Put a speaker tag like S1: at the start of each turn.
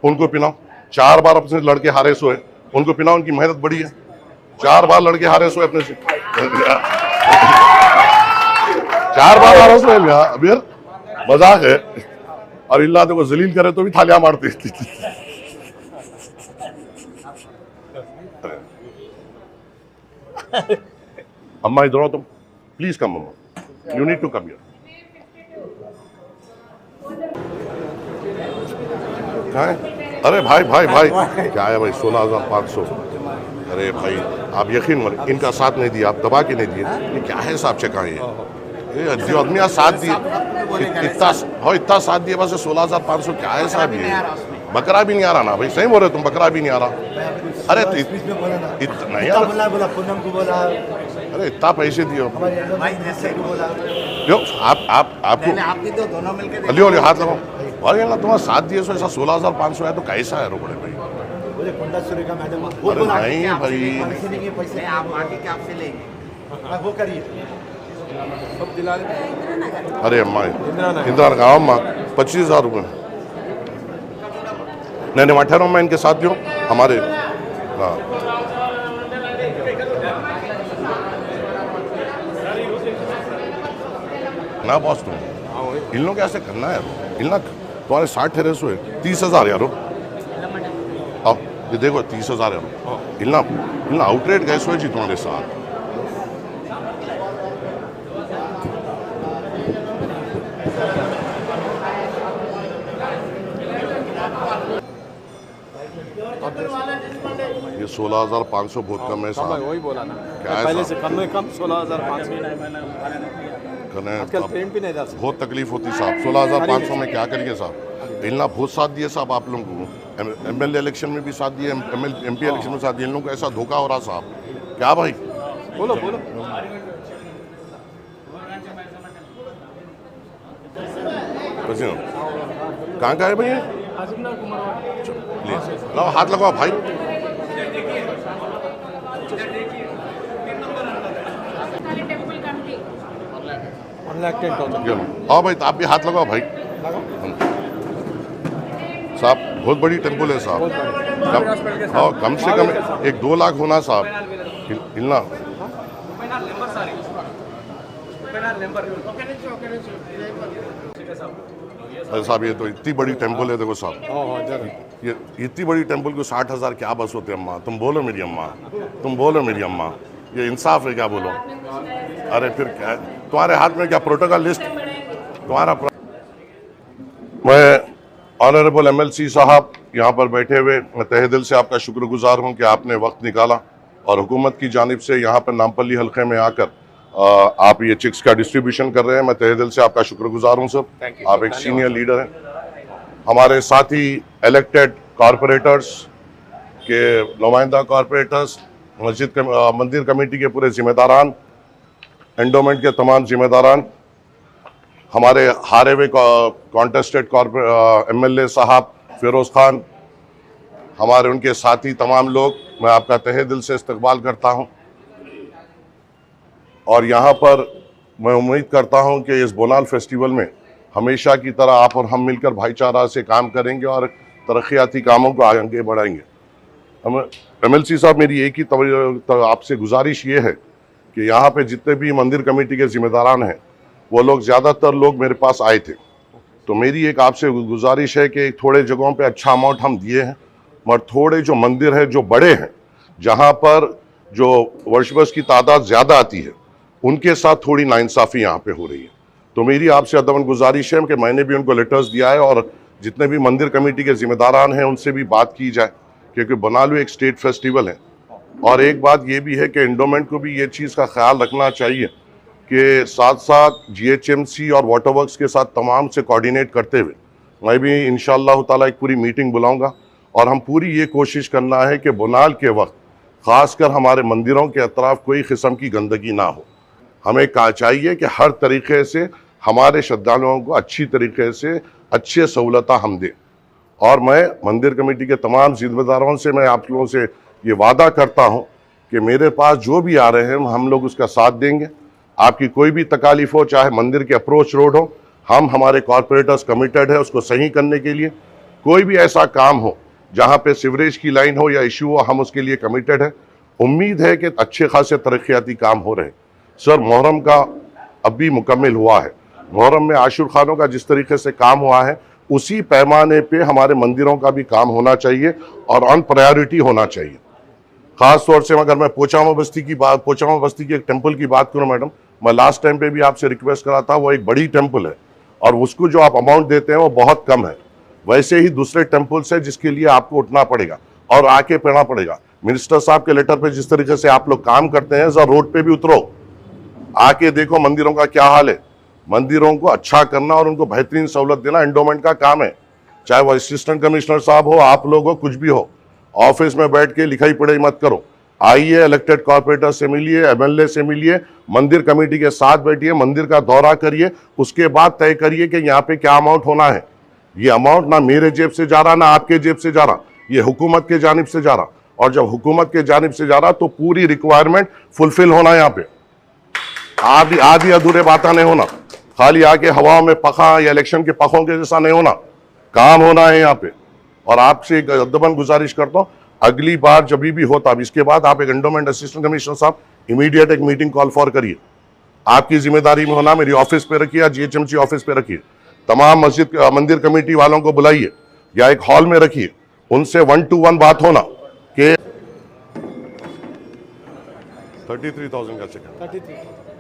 S1: उनको पिलाओ। 4 बार अपने लड़के हारे सोए, उनको पिलाओ, उनकी मेहनत बड़ी है। 4 बार लड़के हारे सोए अपने से, 4 बार हारे सोए अमीर, मजाक है। और अल्लाह को जलील करे तो भी थालियां मारते। अम्मा इधर आओ तुम, please come amma, you need to come here. क्या है? अरे भाई भाई भाई क्या है भाई? 16,500। अरे भाई आप यकीन मानिए, इनका साथ नहीं दिया, आप दबा के नहीं दिए, ये क्या है साहब? चेका ये जो आदमी साथ दिए, इतना साथ दिए, बस 16,500 क्या है साहब? ये बकरा भी नहीं आ रहा ना भाई, सही बोल रहे तुम, बकरा भी नहीं आ रहा। अरे तो नहीं यार, अरे इतना पैसे दियो आपको अलियो अलियो हाथ लगाओ। और ये ना तुम्हारा साथ दिए सो ऐसा 16,500 है तो कैसा है रोकड़े भाई? अरे नहीं भाई, अरे अम्मा इंदिरा गाँव अम्मा 25,000 रुपये नहीं मैं ठहरा, मैं इनके साथ भी हूँ हमारे। हाँ ना बॉस, तुम इन लोग कैसे करना है? इन लोग तुम्हारे 60 ठहरे सो है, 30,000 यारो। अब ये देखो 30,000 यारो, इतना आउटरेट गए सो जी तुम्हारे साथ। ये 16,500 बहुत कम है साहब।
S2: वही बोला ना,
S1: क्या है
S2: पहले से कम में कम 16,500 आजकल ट्रेन भी नहीं जा सकते।
S1: बहुत तकलीफ होती साहब, 16,500 में क्या करिए साहब? इतना बहुत साथ दिए साहब आप लोगों को, MLA इलेक्शन में भी साथ दिए, MP इलेक्शन में साथ दिए, इन लोगों को ऐसा धोखा हो रहा साहब। क्या भाई?
S2: बोलो बोलो।
S1: कहाँ का है भैया? प्लीज लाओ हाथ लगाओ भाई। आओ भाई, आप भी हाथ लगाओ भाई साहब। बहुत बड़ी टेम्पल है साहब, कम से कम 1-2 लाख होना साहब। हिलना साहब, ये तो इतनी बड़ी टेम्पल है देखो साहब। ये इतनी बड़ी टेम्पल को 60,000 क्या बस होते अम्मा? तुम बोलो मेरी अम्मा, तुम बोलो मेरी अम्मा, ये इंसाफ है क्या? बोलो। अरे फिर क्या तुम्हारे हाथ में? क्या प्रोटोकॉल लिस्ट तुम्हारा? मैं ऑनरेबल MLC साहब यहाँ पर बैठे हुए, मैं तहे दिल से आपका शुक्रगुजार हूँ कि आपने वक्त निकाला और हुकूमत की जानिब से यहाँ पर नामपल्ली हल्के में आकर आप ये चिक्स का डिस्ट्रीब्यूशन कर रहे हैं। मैं तहे दिल से आपका शुक्रगुजार हूँ सर, आप एक सीनियर लीडर हैं। हमारे साथी इलेक्टेड कॉरपोरेटर्स के नुमाइंदा कॉरपोरेटर्स, मंदिर कमेटी के पूरे जिम्मेदारान, एंडोमेंट के तमाम जिम्मेदारान, हमारे हारे हुए कॉन्टेस्टेड MLA साहब फिरोज़ खान, हमारे उनके साथी तमाम लोग, मैं आपका तहे दिल से इस्तकबाल करता हूं। और यहाँ पर मैं उम्मीद करता हूं कि इस बोनाल फेस्टिवल में हमेशा की तरह आप और हम मिलकर भाईचारा से काम करेंगे और तरक्याती कामों को आगे बढ़ाएंगे। MLC साहब, मेरी एक ही आपसे गुजारिश ये है कि यहाँ पे जितने भी मंदिर कमेटी के जिम्मेदारान हैं वो लोग, ज़्यादातर लोग मेरे पास आए थे, तो मेरी एक आपसे गुजारिश है कि थोड़े जगहों पे अच्छा अमाउंट हम दिए हैं, मगर थोड़े जो मंदिर है जो बड़े हैं, जहाँ पर जो वर्शिपर्स की तादाद ज़्यादा आती है, उनके साथ थोड़ी नाइंसाफ़ी यहाँ पे हो रही है। तो मेरी आपसे अदबन गुजारिश है कि मैंने भी उनको लेटर्स दिया है और जितने भी मंदिर कमेटी के जिम्मेदारान हैं उनसे भी बात की जाए, क्योंकि बनालू एक स्टेट फेस्टिवल है। और एक बात ये भी है कि एंडोमेंट को भी ये चीज़ का ख्याल रखना चाहिए कि साथ साथ GHMC और वाटर वर्क्स के साथ तमाम से कोऑर्डिनेट करते हुए मैं भी इंशाअल्लाह ताला एक पूरी मीटिंग बुलाऊंगा और हम पूरी ये कोशिश करना है कि बुनाल के वक्त ख़ासकर हमारे मंदिरों के अतराफ कोई किस्म की गंदगी ना हो। हमें चाहिए कि हर तरीके से हमारे श्रद्धालुओं को अच्छी तरीके से अच्छी सहूलत हम दें। और मैं मंदिर कमेटी के तमाम जिम्मेदारों से मैं आप लोगों से ये वादा करता हूँ कि मेरे पास जो भी आ रहे हैं हम लोग उसका साथ देंगे। आपकी कोई भी तकालीफ हो, चाहे मंदिर के अप्रोच रोड हो, हम हमारे कॉरपोरेटर्स कमिटेड है उसको सही करने के लिए। कोई भी ऐसा काम हो जहां पे सीवरेज की लाइन हो या इश्यू हो, हम उसके लिए कमिटेड है। उम्मीद है कि अच्छे खासे तरक्याती काम हो रहे हैं। सर, मुहर्रम का अभी मुकम्मल हुआ है। मुहर्रम में आशुर खानों का जिस तरीके से काम हुआ है, उसी पैमाने पे हमारे मंदिरों का भी काम होना चाहिए और ऑन प्रायोरिटी होना चाहिए। खास तौर से अगर मैं पोचामा बस्ती की एक टेम्पल की बात करूं मैडम, मैं लास्ट टाइम पे भी आपसे रिक्वेस्ट करा था, वो एक बड़ी टेम्पल है और उसको जो आप अमाउंट देते हैं वो बहुत कम है। वैसे ही दूसरे टेम्पल्स है जिसके लिए आपको उठना पड़ेगा और आके पढ़ना पड़ेगा। मिनिस्टर साहब के लेटर पे जिस तरीके से आप लोग काम करते हैं, जरा रोड पे भी उतरो, आके देखो मंदिरों का क्या हाल है। मंदिरों को अच्छा करना और उनको बेहतरीन सहूलत देना एंडोमेंट का काम है। चाहे वो असिस्टेंट कमिश्नर साहब हो, आप लोग हो, कुछ भी हो, ऑफिस में बैठ के लिखाई पढ़ाई मत करो। आइए, इलेक्टेड कॉर्पोरेटर से मिलिए, एमएलए से मिलिए, मंदिर कमेटी के साथ बैठिए, मंदिर का दौरा करिए, उसके बाद तय करिए कि यहाँ पे क्या अमाउंट होना है। ये अमाउंट ना मेरे जेब से जा रहा ना आपके जेब से जा रहा, ये हुकूमत के जानिब से जा रहा। और जब हुकूमत के जानिब से जा रहा तो पूरी रिक्वायरमेंट फुलफिल होना। यहाँ पे आधी अधूरे बातें नहीं होना, खाली आके हवाओं में पखा या इलेक्शन के पखों के जैसा नहीं होना, काम होना है यहाँ पे। और आपसे एक अदबन गुजारिश करता हूँ, अगली बार जब भी होता, अब इसके बाद आप एक एंडोमेंट असिस्टेंट कमिश्नर साहब इमीडिएट एक मीटिंग कॉल फॉर करिए। आपकी जिम्मेदारी में होना, मेरी ऑफिस पे रखिए या जीएचएमसी ऑफिस पे रखिए। तमाम मंदिर कमेटी वालों को बुलाइए या एक हॉल में रखिए, उनसे 1-to-1 बात होना कि 33,000 का चेक है।
S2: 33